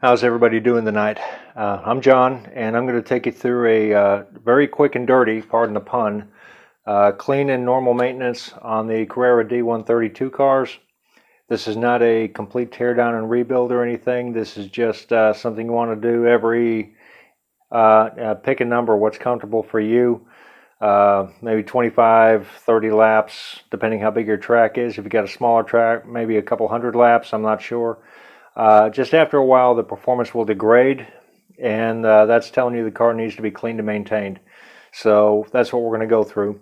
How's everybody doing tonight? I'm John, and I'm going to take you through a very quick and dirty, pardon the pun, clean and normal maintenance on the Carrera D132 cars. This is not a complete teardown and rebuild or anything. This is just something you want to do every, pick a number, what's comfortable for you. Maybe 25, 30 laps, depending how big your track is. If you got a smaller track, maybe a couple hundred laps, I'm not sure. Just after a while, the performance will degrade, and that's telling you the car needs to be cleaned and maintained. So that's what we're going to go through.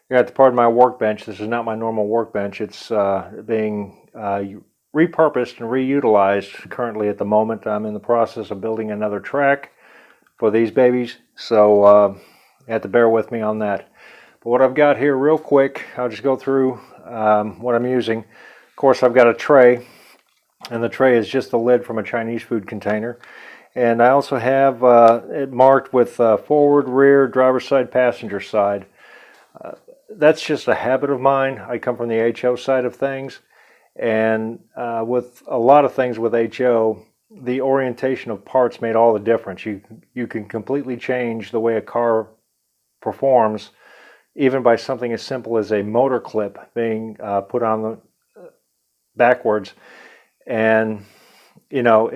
You're at the part of my workbench. This is not my normal workbench. It's being repurposed and reutilized currently at the moment. I'm in the process of building another track for these babies, so you have to bear with me on that. But what I've got here real quick, I'll just go through what I'm using. Of course, I've got a tray. And the tray is just the lid from a Chinese food container. And I also have it marked with forward, rear, driver's side, passenger side. That's just a habit of mine. I come from the HO side of things. And with a lot of things with HO, the orientation of parts made all the difference. You can completely change the way a car performs, even by something as simple as a motor clip being put on the backwards. And you know,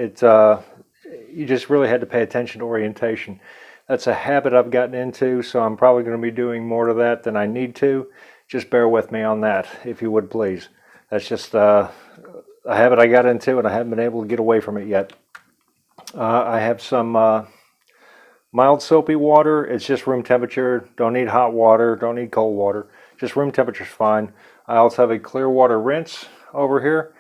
you just really had to pay attention to orientation. That's a habit I've gotten into, so I'm probably going to be doing more to that than I need to. Just bear with me on that, if you would please. That's just a habit I got into, and I haven't been able to get away from it yet. I have some mild soapy water. It's just room temperature. Don't need hot water, don't need cold water. Just room temperature is fine. I also have a clear water rinse over here.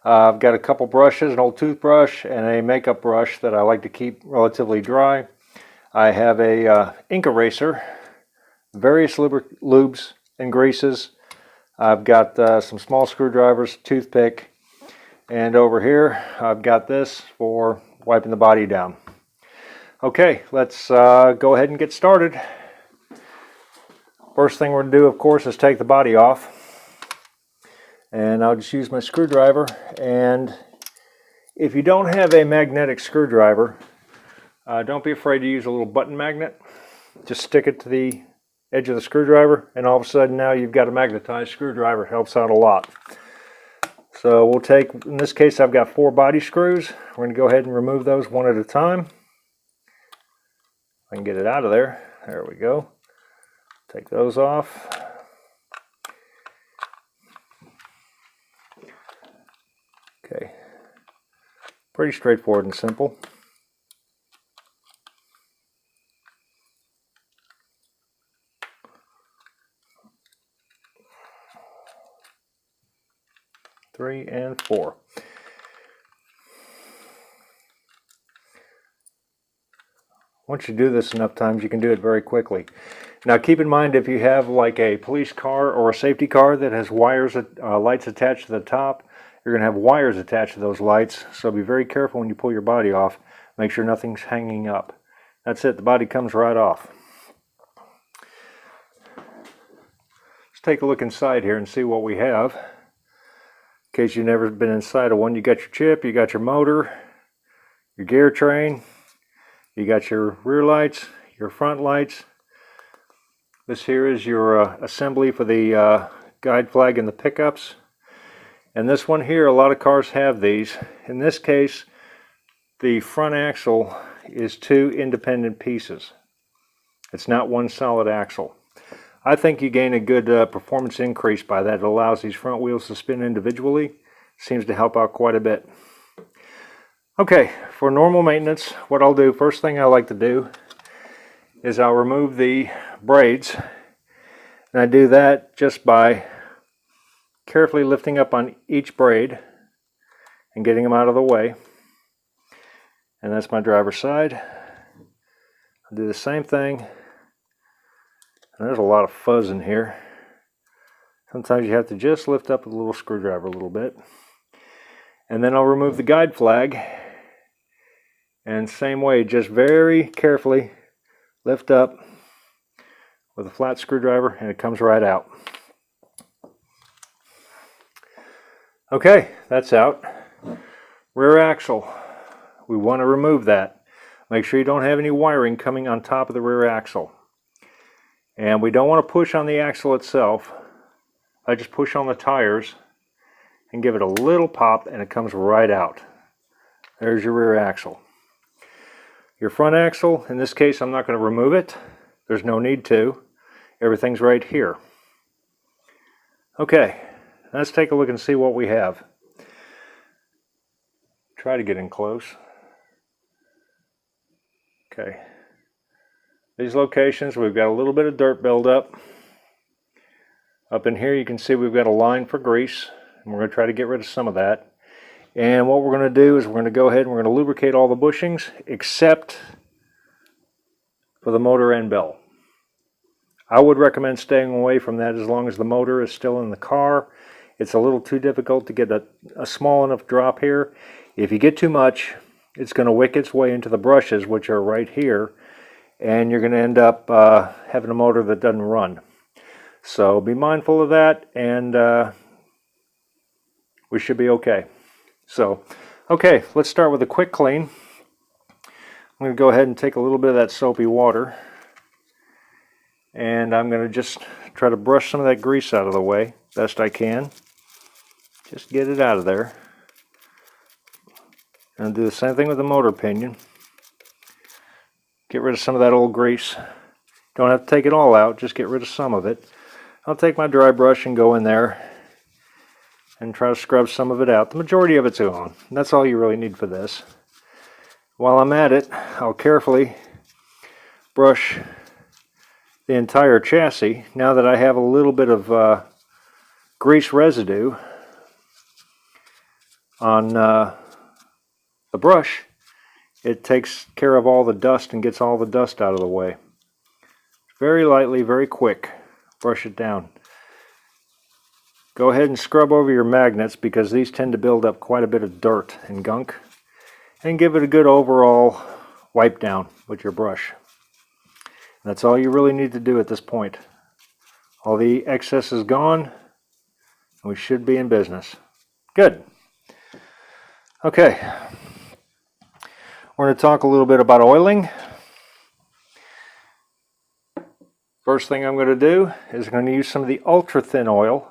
I've got a couple brushes, an old toothbrush and a makeup brush that I like to keep relatively dry. I have a ink eraser, various lubes and greases. I've got some small screwdrivers, toothpick, and over here I've got this for wiping the body down. Okay, let's go ahead and get started. First thing we're going to do, of course, is take the body off. And I'll just use my screwdriver. And if you don't have a magnetic screwdriver, don't be afraid to use a little button magnet. Just stick it to the edge of the screwdriver, and all of a sudden now you've got a magnetized screwdriver. It helps out a lot. So we'll take, in this case I've got 4 body screws. We're going to go ahead and remove those one at a time. I can get it out of there. There we go. Take those off. Okay, pretty straightforward and simple. Three and 4. Once you do this enough times, you can do it very quickly. Now keep in mind, if you have like a police car or a safety car that has wires, lights attached to the top, you're going to have wires attached to those lights, so be very careful when you pull your body off. Make sure nothing's hanging up. That's it, the body comes right off. Let's take a look inside here and see what we have. In case you've never been inside of one, you got your chip, you got your motor, your gear train, you got your rear lights, your front lights. This here is your assembly for the guide flag and the pickups. And this one here, a lot of cars have these. In this case, the front axle is 2 independent pieces. It's not one solid axle. I think you gain a good performance increase by that. It allows these front wheels to spin individually. Seems to help out quite a bit. Okay, for normal maintenance, what I'll do, first thing I like to do is I'll remove the braids. And I do that just by carefully lifting up on each braid and getting them out of the way. And that's my driver's side. I'll do the same thing. And there's a lot of fuzz in here. Sometimes you have to just lift up with a little screwdriver a little bit. And then I'll remove the guide flag. And same way, just very carefully lift up with a flat screwdriver and it comes right out. Okay, that's out. Rear axle. we want to remove that. Make sure you don't have any wiring coming on top of the rear axle. And we don't want to push on the axle itself. I just push on the tires and give it a little pop and it comes right out. There's your rear axle. Your front axle, in this case I'm not going to remove it. There's no need to. Everything's right here. Okay, let's take a look and see what we have. Try to get in close. Okay. These locations, we've got a little bit of dirt buildup. Up in here you can see we've got a line for grease, and we're going to try to get rid of some of that. And what we're going to do is we're going to go ahead and we're going to lubricate all the bushings except for the motor end bell. I would recommend staying away from that as long as the motor is still in the car. It's a little too difficult to get a small enough drop here. If you get too much, it's going to wick its way into the brushes, which are right here, and you're going to end up having a motor that doesn't run. So be mindful of that, and we should be okay. So, okay, let's start with a quick clean. I'm going to go ahead and take a little bit of that soapy water, and I'm going to just try to brush some of that grease out of the way best I can. Just get it out of there. And do the same thing with the motor pinion. Get rid of some of that old grease. Don't have to take it all out, just get rid of some of it. I'll take my dry brush and go in there and try to scrub some of it out. The majority of it's gone. That's all you really need for this. While I'm at it, I'll carefully brush the entire chassis. Now that I have a little bit of grease residue on the brush, it takes care of all the dust and gets all the dust out of the way. Very lightly, very quick, brush it down. Go ahead and scrub over your magnets because these tend to build up quite a bit of dirt and gunk, and give it a good overall wipe down with your brush. And that's all you really need to do at this point. All the excess is gone, and we should be in business. Good. Okay. We're going to talk a little bit about oiling. First thing I'm going to do is I'm going to use some of the ultra thin oil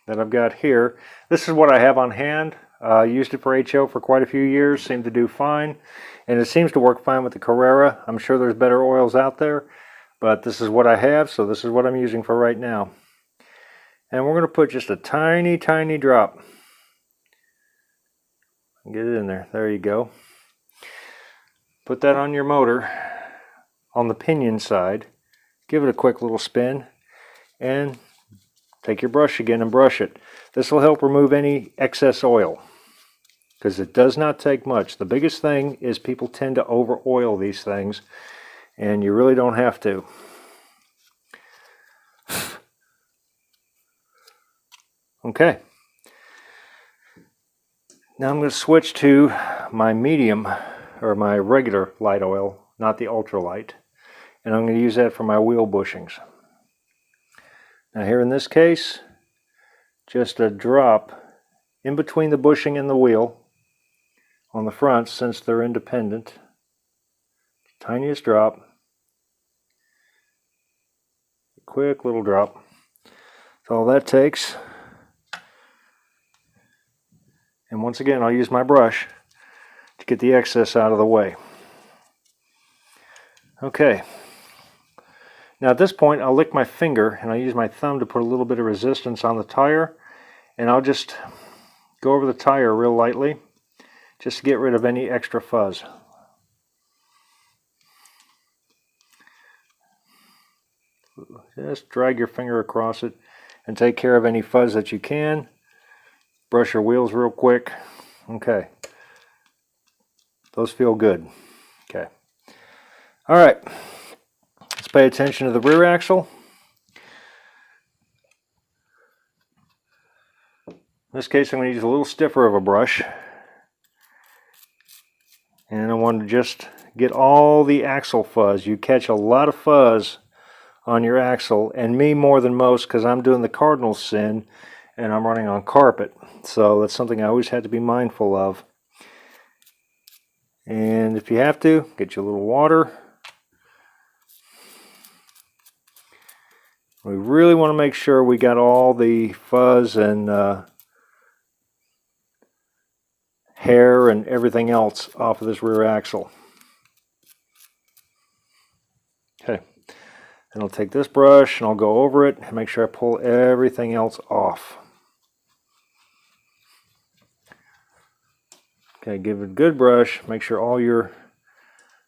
that I've got here. This is what I have on hand. Used it for HO for quite a few years, seemed to do fine, and it seems to work fine with the Carrera. I'm sure there's better oils out there, but this is what I have, so this is what I'm using for right now. And we're going to put just a tiny, tiny drop. Get it in there. There you go. Put that on your motor on the pinion side. Give it a quick little spin, and take your brush again and brush it. This will help remove any excess oil because it does not take much. The biggest thing is people tend to over oil these things, and you really don't have to. Okay. Now I'm going to switch to my medium or my regular light oil, not the ultralight, and I'm going to use that for my wheel bushings. Now here in this case, just a drop in between the bushing and the wheel on the front, since they're independent. Tiniest drop. Quick little drop. That's all that takes. And once again, I'll use my brush to get the excess out of the way. Okay. Now at this point, I'll lick my finger and I'll use my thumb to put a little bit of resistance on the tire, and I'll just go over the tire real lightly just to get rid of any extra fuzz. Just drag your finger across it and take care of any fuzz that you can. Brush your wheels real quick. Okay. Those feel good. Okay. All right. Let's pay attention to the rear axle. In this case, I'm going to use a little stiffer of a brush. And I want to just get all the axle fuzz. You catch a lot of fuzz on your axle, and me more than most because I'm doing the cardinal sin and I'm running on carpet. So that's something I always had to be mindful of. And if you have to, get you a little water. We really want to make sure we got all the fuzz and hair and everything else off of this rear axle. Okay, and I'll take this brush and I'll go over it and make sure I pull everything else off. Okay, give it a good brush, make sure all your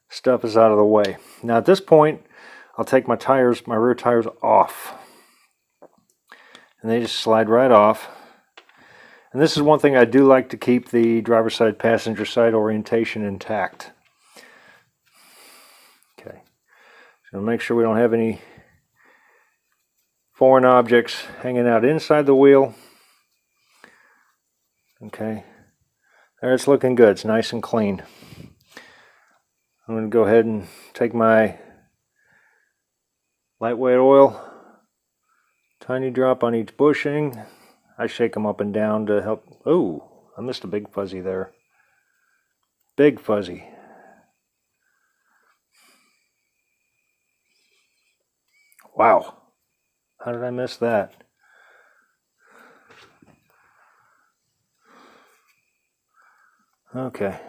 stuff is out of the way. Now at this point, I'll take my tires, my rear tires off. And they just slide right off. And this is one thing I do like to keep the driver's side, passenger side orientation intact. Okay, so make sure we don't have any foreign objects hanging out inside the wheel. Okay, there, it's looking good, it's nice and clean. I'm going to go ahead and take my lightweight oil, tiny drop on each bushing. I shake them up and down to help. Oh, I missed a big fuzzy there. Big fuzzy. Wow. How did I miss that? Okay.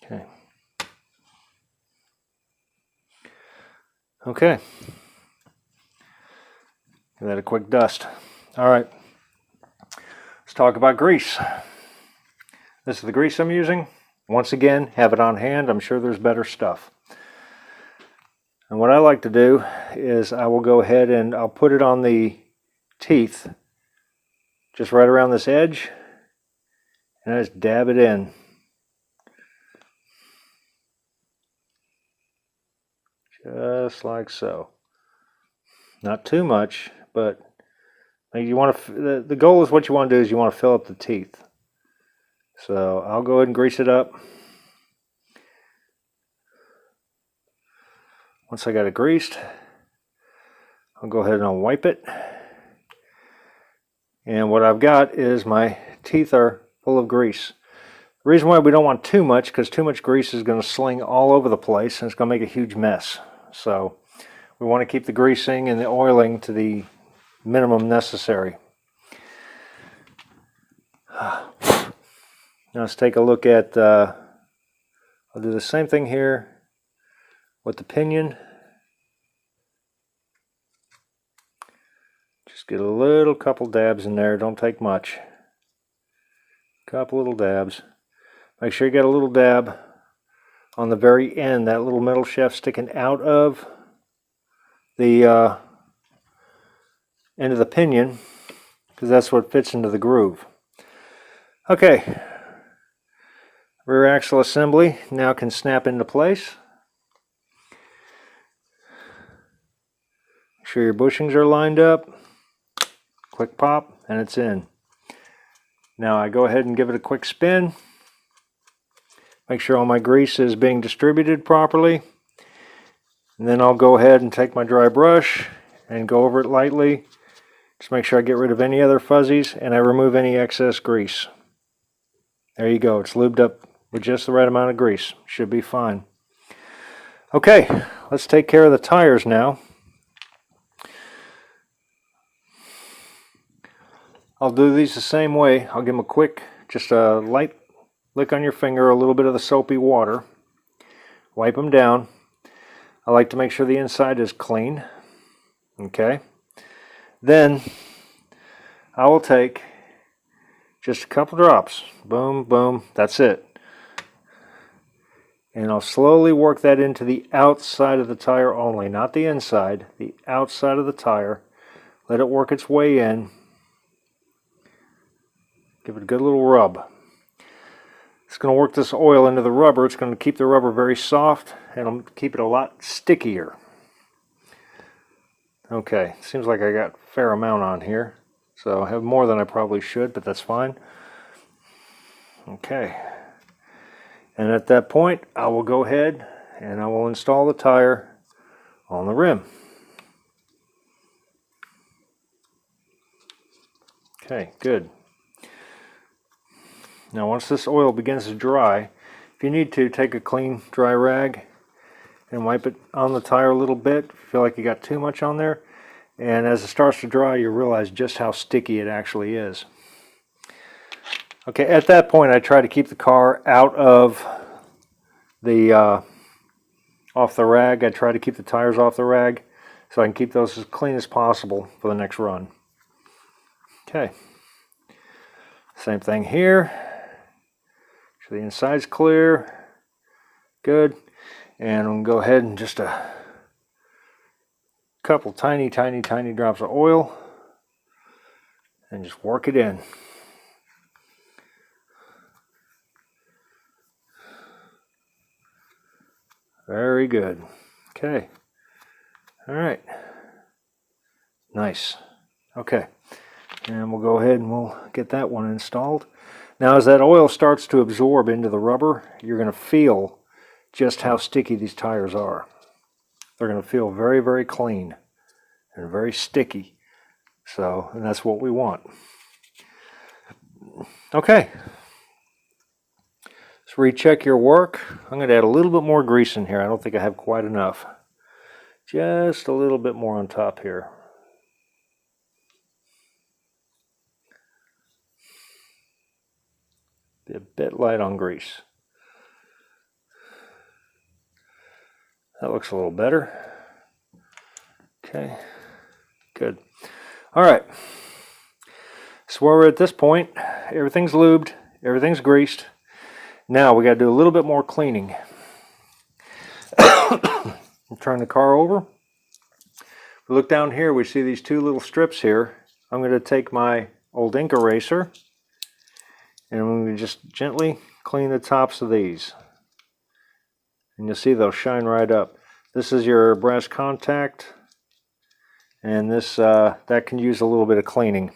Okay. Okay. Give that a quick dust. All right. Let's talk about grease. This is the grease I'm using. Once again, have it on hand. I'm sure there's better stuff. And what I like to do is I will go ahead and I'll put it on the teeth, just right around this edge, and I just dab it in. Just like so. Not too much, but you want to. The goal is what you want to do is you want to fill up the teeth. So I'll go ahead and grease it up. Once I got it greased, I'll go ahead and I'll wipe it. And what I've got is my teeth are full of grease. The reason why we don't want too much, because too much grease is going to sling all over the place and it's going to make a huge mess. So we want to keep the greasing and the oiling to the minimum necessary. Now let's take a look at, I'll do the same thing here with the pinion. Just get a little couple dabs in there, don't take much. Couple little dabs. Make sure you get a little dab on the very end, that little metal shaft sticking out of the end of the pinion, because that's what fits into the groove. Okay, rear axle assembly now can snap into place. Make sure your bushings are lined up. Quick pop and it's in. Now I go ahead and give it a quick spin. Make sure all my grease is being distributed properly. And then I'll go ahead and take my dry brush and go over it lightly. Just make sure I get rid of any other fuzzies and I remove any excess grease. There you go. It's lubed up with just the right amount of grease. Should be fine. Okay, let's take care of the tires now. I'll do these the same way. I'll give them a quick, just a light lick on your finger, a little bit of the soapy water. Wipe them down. I like to make sure the inside is clean. Okay. Then I will take just a couple drops. Boom, boom. That's it. And I'll slowly work that into the outside of the tire only, not the inside, the outside of the tire. Let it work its way in. Give it a good little rub. It's going to work this oil into the rubber. It's going to keep the rubber very soft and it'll keep it a lot stickier. Okay, seems like I got a fair amount on here. So I have more than I probably should, but that's fine. Okay. And at that point, I will go ahead and I will install the tire on the rim. Okay, good. Now once this oil begins to dry, if you need to, take a clean dry rag and wipe it on the tire a little bit if you feel like you got too much on there. And as it starts to dry, you realize just how sticky it actually is. Okay, at that point I try to keep the car out of the off the rag. I try to keep the tires off the rag so I can keep those as clean as possible for the next run. Okay, same thing here. So the inside's clear, good. And I'm going to go ahead and just a couple tiny drops of oil and just work it in. Very good. Okay. All right. Nice. Okay. And we'll go ahead and we'll get that one installed. Now as that oil starts to absorb into the rubber, you're going to feel just how sticky these tires are. They're going to feel very, very clean and very sticky. So, and that's what we want. Okay. Let's recheck your work. I'm going to add a little bit more grease in here. I don't think I have quite enough. Just a little bit more on top here. Be a bit light on grease. That looks a little better. Okay, good. All right. So we're at this point. Everything's lubed. Everything's greased. Now we got to do a little bit more cleaning. Turn the car over. We look down here. We see these two little strips here. I'm going to take my old ink eraser and I'm going to just gently clean the tops of these. And you'll see they'll shine right up. This is your brass contact, and this that can use a little bit of cleaning.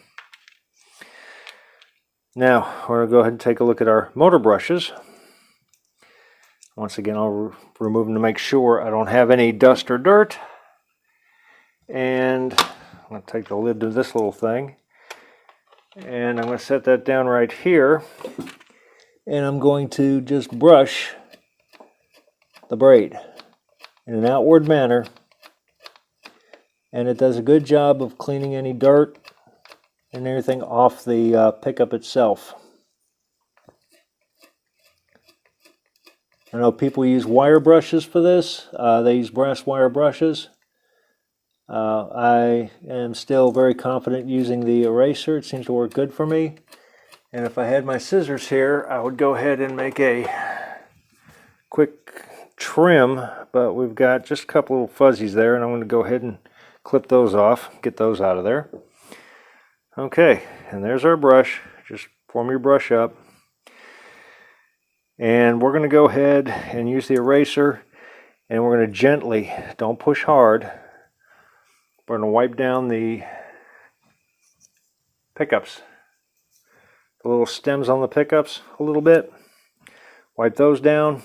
Now we're going to go ahead and take a look at our motor brushes. Once again, I'll remove them to make sure I don't have any dust or dirt. And I'm going to take the lid to this little thing, and I'm going to set that down right here, and I'm going to just brush the braid in an outward manner, and it does a good job of cleaning any dirt and everything off the pickup itself. I know people use wire brushes for this. They use brass wire brushes. I am still very confident using the eraser. It seems to work good for me. And if I had my scissors here, I would go ahead and make a quick trim, but we've got just a couple little fuzzies there, and I'm going to go ahead and clip those off, get those out of there. Okay, and there's our brush. Just form your brush up. And we're going to go ahead and use the eraser, and we're going to gently, don't push hard, we're going to wipe down the pickups, the little stems on the pickups a little bit. Wipe those down.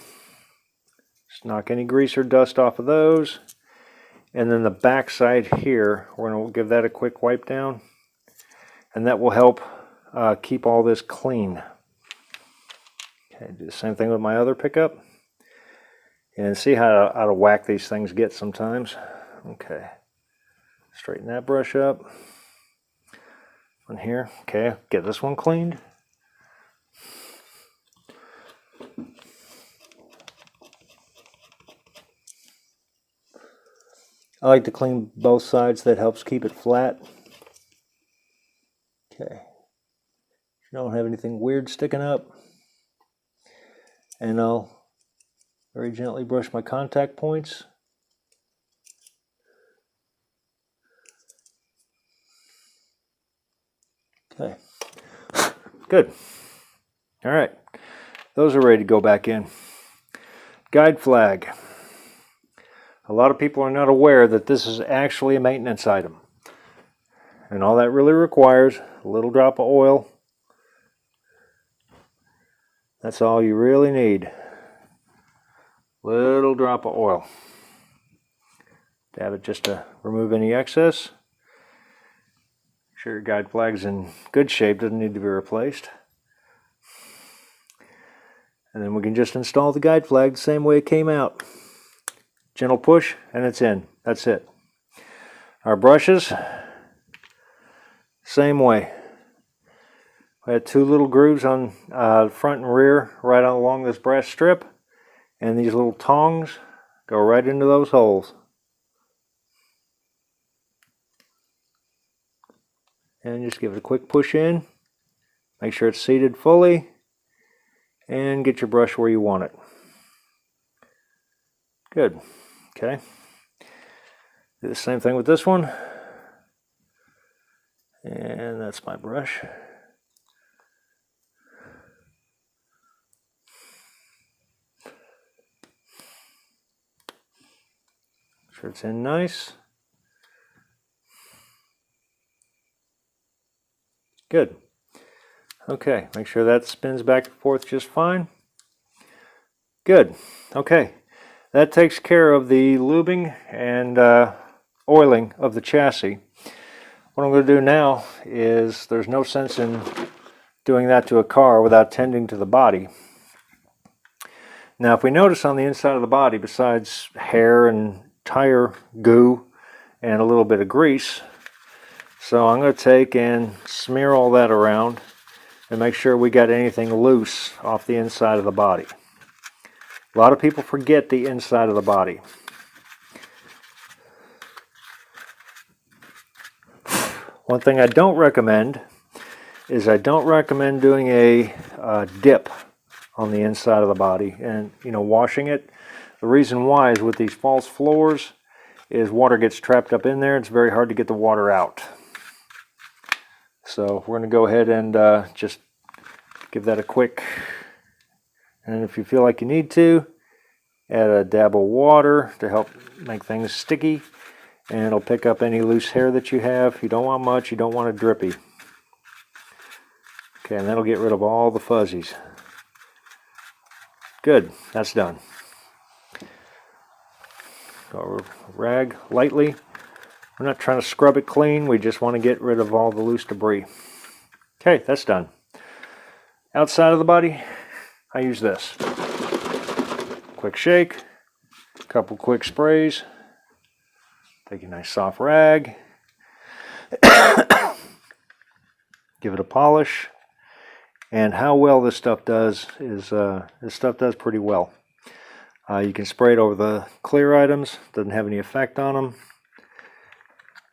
Just knock any grease or dust off of those. And then the back side here, we're going to give that a quick wipe down. And that will help keep all this clean. Okay, do the same thing with my other pickup. And see how out of whack these things get sometimes. Okay. Straighten that brush up. On here. Okay, get this one cleaned. I like to clean both sides. That helps keep it flat. Okay. Don't have anything weird sticking up. And I'll very gently brush my contact points. Okay. Good. All right. Those are ready to go back in. Guide flag. A lot of people are not aware that this is actually a maintenance item. And all that really requires a little drop of oil. That's all you really need. Little drop of oil. Dab it just to remove any excess. Sure your guide flag's in good shape, doesn't need to be replaced. And then we can just install the guide flag the same way it came out. Gentle push and it's in. That's it. Our brushes, same way. We had two little grooves on front and rear right along this brass strip, and these little tongs go right into those holes. And just give it a quick push in, make sure it's seated fully, and get your brush where you want it. Good. Okay. Do the same thing with this one. And that's my brush. Make sure it's in nice. Good. Okay, make sure that spins back and forth just fine. Good. Okay, that takes care of the lubing and oiling of the chassis. What I'm going to do now is, there's no sense in doing that to a car without tending to the body. Now if we notice on the inside of the body, besides hair and tire goo and a little bit of grease, so I'm going to take and smear all that around and make sure we got anything loose off the inside of the body. A lot of people forget the inside of the body. One thing I don't recommend is doing a dip on the inside of the body and washing it. The reason why is with these false floors is water gets trapped up in there. It's very hard to get the water out. So we're going to go ahead and just give that a quick, and if you feel like you need to, add a dab of water to help make things sticky, and it'll pick up any loose hair that you have. You don't want much, you don't want it drippy. Okay, and that'll get rid of all the fuzzies. Good, that's done. Go rag lightly. We're not trying to scrub it clean, we just want to get rid of all the loose debris. Okay, that's done. Outside of the body, I use this. Quick shake, a couple quick sprays, take a nice soft rag, give it a polish, and how well this stuff does is, this stuff does pretty well. You can spray it over the clear items, doesn't have any effect on them,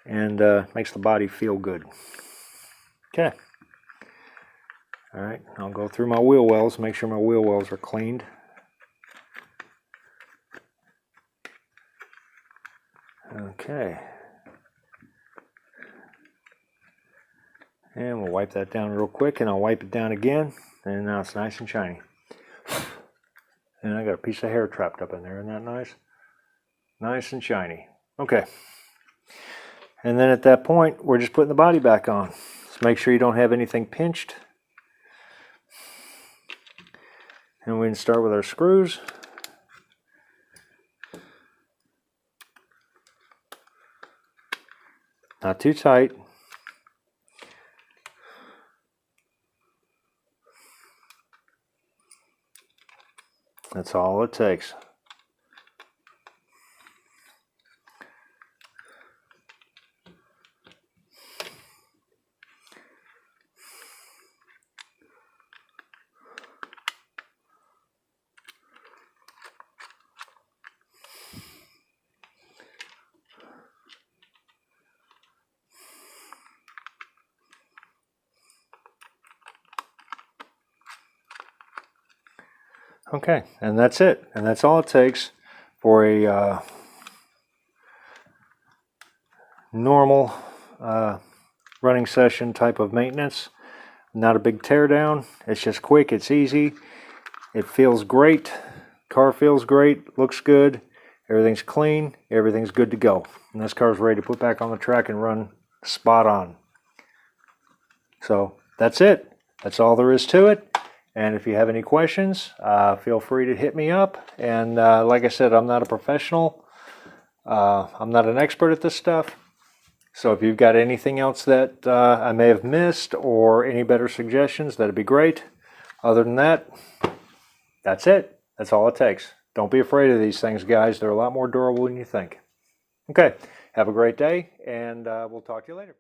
and makes the body feel good. Okay. Alright, I'll go through my wheel wells, make sure my wheel wells are cleaned. Okay. And we'll wipe that down real quick, and I'll wipe it down again, and now it's nice and shiny. And I got a piece of hair trapped up in there, isn't that nice? Nice and shiny. Okay. And then at that point, we're just putting the body back on. So make sure you don't have anything pinched. And we can start with our screws. Not too tight. That's all it takes. Okay, and that's it. And that's all it takes for a normal running session type of maintenance. Not a big teardown. It's just quick, it's easy. It feels great. Car feels great, looks good. Everything's clean, everything's good to go. And this car's ready to put back on the track and run spot on. So that's it. That's all there is to it. And if you have any questions, feel free to hit me up. And like I said, I'm not a professional. I'm not an expert at this stuff. So if you've got anything else that I may have missed or any better suggestions, that'd be great. Other than that, that's it. That's all it takes. Don't be afraid of these things, guys. They're a lot more durable than you think. Okay, have a great day, and we'll talk to you later.